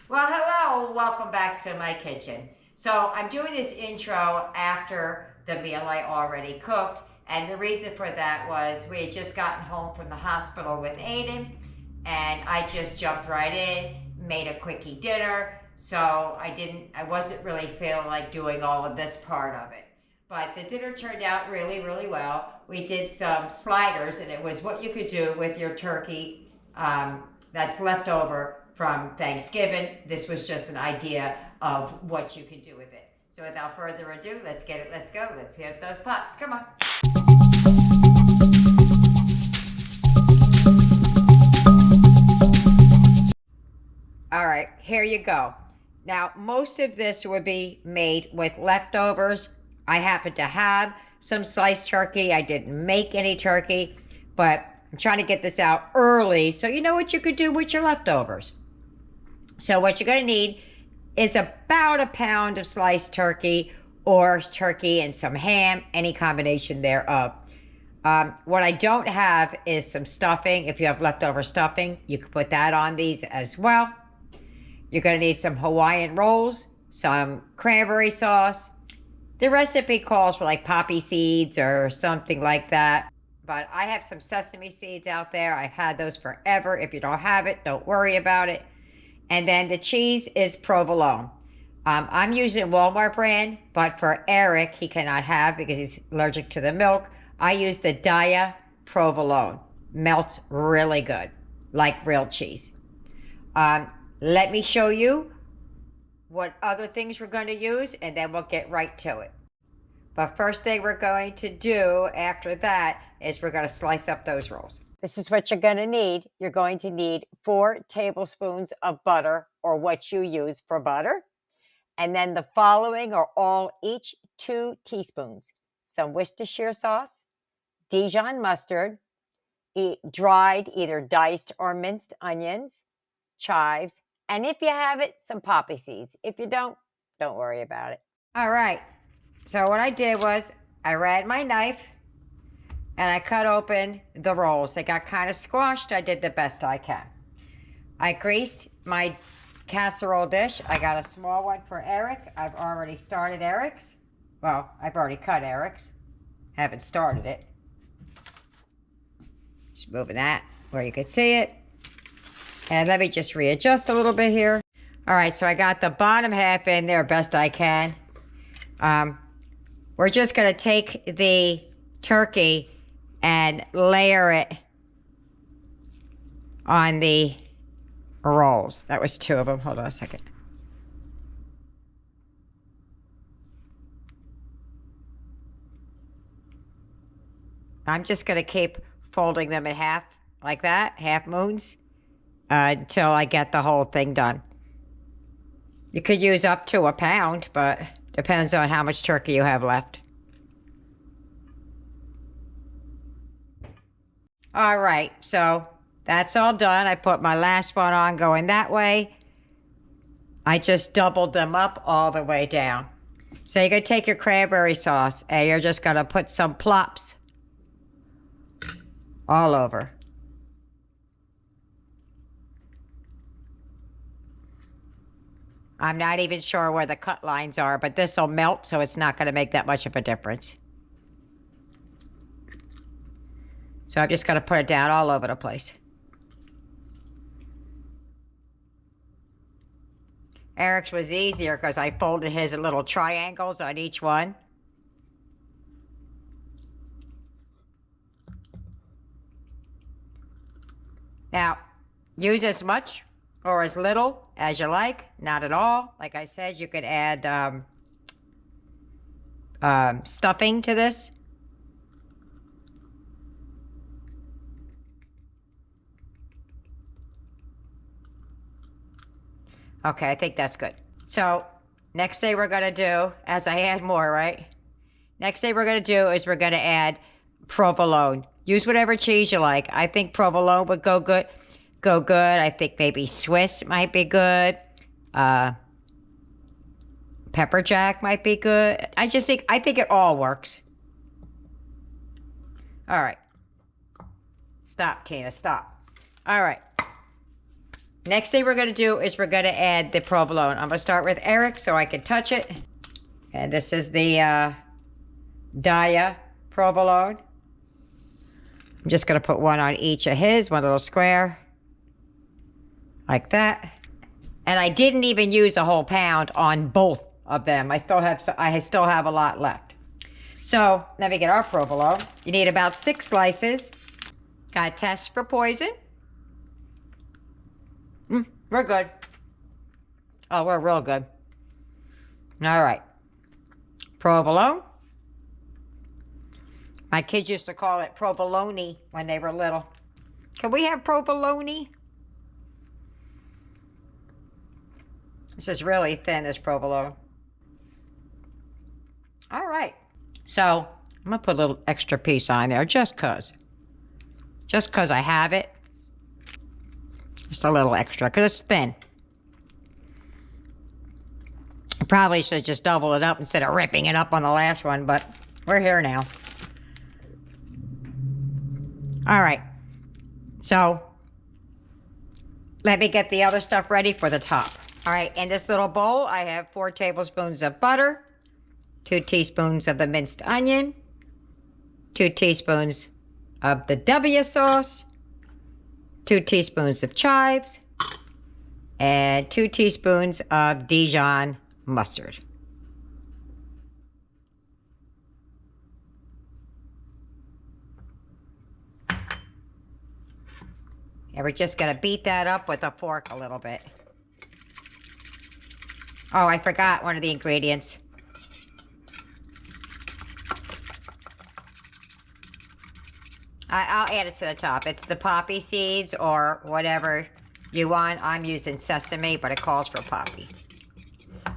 Well, hello, welcome back to my kitchen. So I'm doing this intro after the meal I already cooked, and the reason for that was we had just gotten home from the hospital with Aiden, and I just jumped right in, made a quickie dinner, so I wasn't really feeling like doing all of this part of it. But the dinner turned out really, really well. We did some sliders, and it was what you could do with your turkey that's left over from Thanksgiving. This was just an idea of what you could do with it. So without further ado, let's get it, let's go. Let's hit those pots. Come on. All right, here you go. Now, most of this would be made with leftovers. I happen to have some sliced turkey. I didn't make any turkey, but I'm trying to get this out early so you know what you could do with your leftovers. So what you're going to need is about a pound of sliced turkey or turkey and some ham, any combination thereof. What I don't have is some stuffing. If you have leftover stuffing, you can put that on these as well. You're going to need some Hawaiian rolls, some cranberry sauce. The recipe calls for like poppy seeds or something like that. But I have some sesame seeds out there. I've had those forever. If you don't have it, don't worry about it. And then the cheese is provolone. I'm using Walmart brand, but for Eric, he cannot have because he's allergic to the milk. I use the Dia provolone. Melts really good, like real cheese. Let me show you what other things we're going to use, and then we'll get right to it. But first thing we're going to do after that is we're going to slice up those rolls. This is what you're going to need. You're going to need 4 tablespoons of butter, or what you use for butter. And then the following are all each 2 teaspoons. Some Worcestershire sauce, Dijon mustard, dried either diced or minced onions, chives, and if you have it, some poppy seeds. If you don't worry about it. All right. So what I did was I ran my knife and I cut open the rolls. They got kind of squashed. I did the best I can. I greased my casserole dish. I got a small one for Eric. I've already started Eric's. Well, I've already cut Eric's. Haven't started it. Just moving that where you could see it. And let me just readjust a little bit here. All right, so I got the bottom half in there best I can. We're just going to take the turkey and layer it on the rolls. That was 2 of them. Hold on a second. I'm just going to keep folding them in half like that, half moons, until I get the whole thing done. You could use up to a pound, but depends on how much turkey you have left. All right, so that's all done. I put my last one on going that way. I just doubled them up all the way down. So you're going to take your cranberry sauce and you're just going to put some plops all over. I'm not even sure where the cut lines are, but this will melt, so it's not going to make that much of a difference. So I'm just going to put it down all over the place. Eric's was easier because I folded his in little triangles on each one. Now, use as much or as little as you like, not at all. Like I said, you could add stuffing to this. Okay, I think that's good. So next thing we're gonna do, as I add more, right? Next thing we're gonna do is we're gonna add provolone. Use whatever cheese you like. I think provolone would go good. I think maybe Swiss might be good. Pepper jack might be good. I think it all works. All right. Stop, Tina, stop. All right. Next thing we're going to do is we're going to add the provolone. I'm going to start with Eric so I can touch it. And this is the Daya provolone. I'm just going to put one on each of his, one little square. Like that. And I didn't even use a whole pound on both of them. I still have a lot left. So let me get our provolone. You need about 6 slices. Got to test for poison. We're good. Oh, we're real good. All right. Provolone. My kids used to call it provolone when they were little. Can we have provolone? This is really thin, this provolone. All right. So I'm going to put a little extra piece on there just because. Just because I have it. Just a little extra because it's thin. I probably should have just doubled it up instead of ripping it up on the last one, but we're here now. All right. So let me get the other stuff ready for the top. All right, in this little bowl, I have 4 tablespoons of butter, 2 teaspoons of the minced onion, 2 teaspoons of the W sauce, 2 teaspoons of chives, and 2 teaspoons of Dijon mustard. And we're just going to beat that up with a fork a little bit. Oh, I forgot one of the ingredients. I'll add it to the top. It's the poppy seeds or whatever you want. I'm using sesame, but it calls for poppy.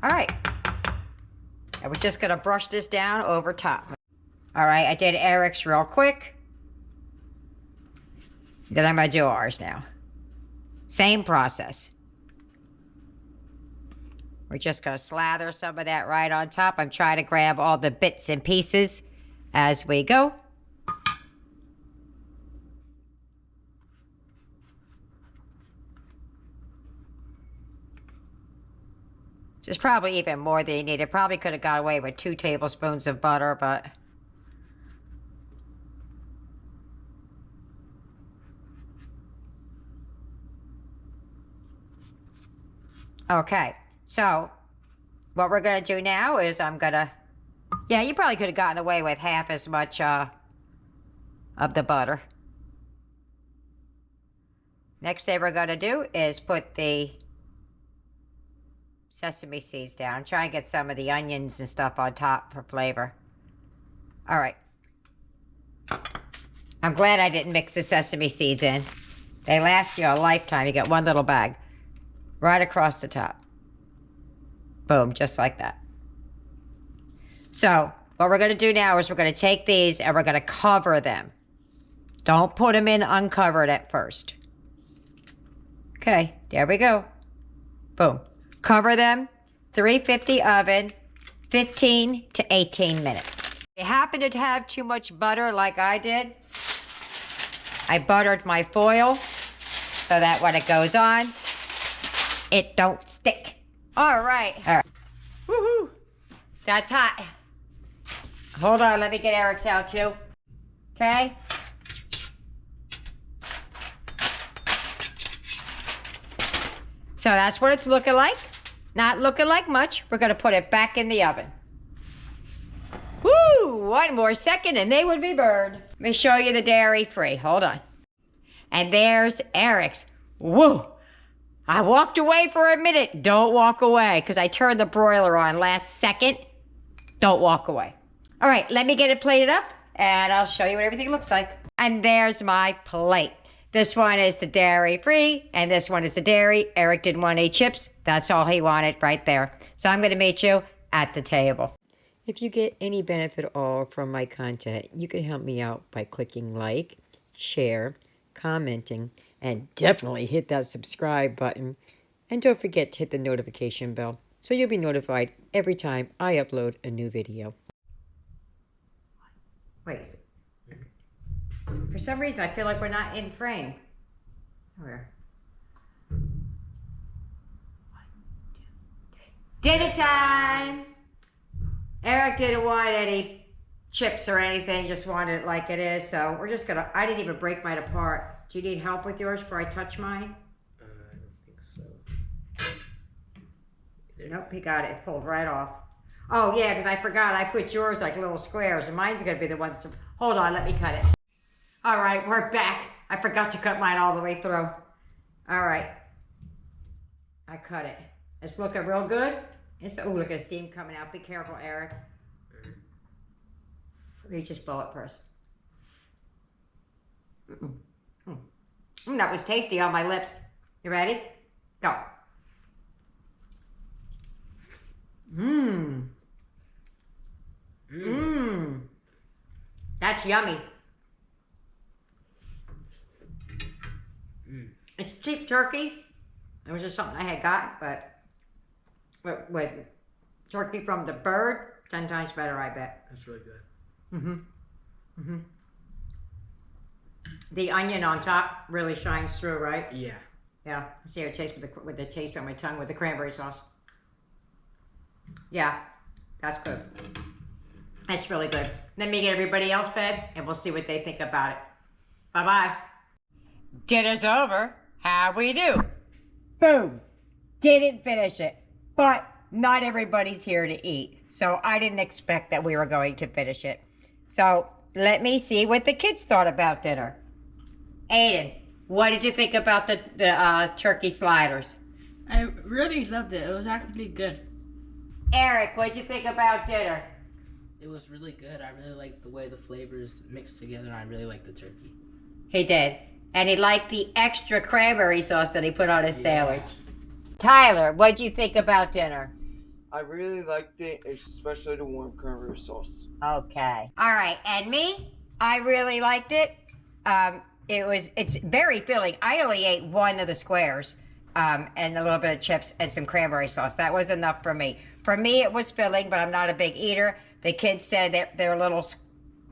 All right. And we're just going to brush this down over top. All right, I did Eric's real quick. Then I'm going to do ours now. Same process. We're just going to slather some of that right on top. I'm trying to grab all the bits and pieces as we go. There's probably even more than you need. It probably could have got away with 2 tablespoons of butter, but... Okay, so what we're going to do now is I'm going to... Yeah, you probably could have gotten away with half as much of the butter. Next thing we're going to do is put the sesame seeds down. Try and get some of the onions and stuff on top for flavor. All right. I'm glad I didn't mix the sesame seeds in. They last you a lifetime. You get one little bag. Right across the top. Boom, just like that. So, what we're going to do now is we're going to take these and we're going to cover them. Don't put them in uncovered at first. Okay, there we go. Boom. Cover them, 350 oven, 15 to 18 minutes. If you happen to have too much butter like I did, I buttered my foil so that when it goes on, it don't stick. All right. All right. Woohoo. That's hot. Hold on, let me get Eric's out too. Okay. So that's what it's looking like. Not looking like much. We're going to put it back in the oven. Woo! 1 more second and they would be burned. Let me show you the dairy-free. Hold on. And there's Eric's. Woo! I walked away for a minute. Don't walk away because I turned the broiler on last second. Don't walk away. All right, let me get it plated up and I'll show you what everything looks like. And there's my plate. This one is the dairy-free and this one is the dairy. Eric didn't want any chips. That's all he wanted right there. So I'm going to meet you at the table. If you get any benefit at all from my content, you can help me out by clicking like, share, commenting, and definitely hit that subscribe button. And don't forget to hit the notification bell so you'll be notified every time I upload a new video. Wait. For some reason, I feel like we're not in frame. Where? Dinner time! Eric didn't want any chips or anything, just wanted it like it is. So we're just gonna, I didn't even break mine apart. Do you need help with yours before I touch mine? I don't think so. Nope, he got it. It pulled right off. Oh yeah, because I forgot I put yours like little squares, and mine's gonna be the ones. Hold on, let me cut it. All right, we're back. I forgot to cut mine all the way through. All right, I cut it. It's looking real good. It's, oh, look at the steam coming out. Be careful, Eric. You just blow it first. That was tasty on my lips. You ready? Go. Mmm. Mmm. That's yummy. It's cheap turkey. It was just something I had gotten, but with turkey from the bird, 10 times better, I bet. That's really good. The onion on top really shines through, right? Yeah. Yeah. See how it tastes with the taste on my tongue with the cranberry sauce. Yeah, that's good. That's really good. Let me get everybody else fed, and we'll see what they think about it. Bye-bye. Dinner's over. How we do? Boom. Didn't finish it, but not everybody's here to eat, so I didn't expect that we were going to finish it. So let me see what the kids thought about dinner. Aiden, what did you think about the turkey sliders? I really loved it. It was actually good. Eric, what did you think about dinner? It was really good. I really liked the way the flavors mixed together, and I really liked the turkey. He did. And he liked the extra cranberry sauce that he put on his sandwich. Tyler, what did you think about dinner? I really liked it, especially the warm cranberry sauce. Okay. All right. And me? I really liked it. It's very filling. I only ate one of the squares and a little bit of chips and some cranberry sauce. That was enough for me. For me, it was filling, but I'm not a big eater. The kids said that their little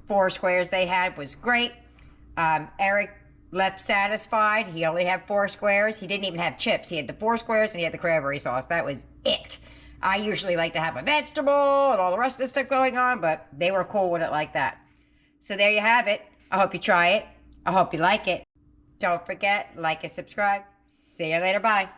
4 squares they had was great. Eric left satisfied. He only had 4 squares. He didn't even have chips. He had the 4 squares and he had the cranberry sauce. That was it. I usually like to have a vegetable and all the rest of the stuff going on, but they were cool with it like that. So there you have it. I hope you try it. I hope you like it. Don't forget, like and subscribe. See you later. Bye.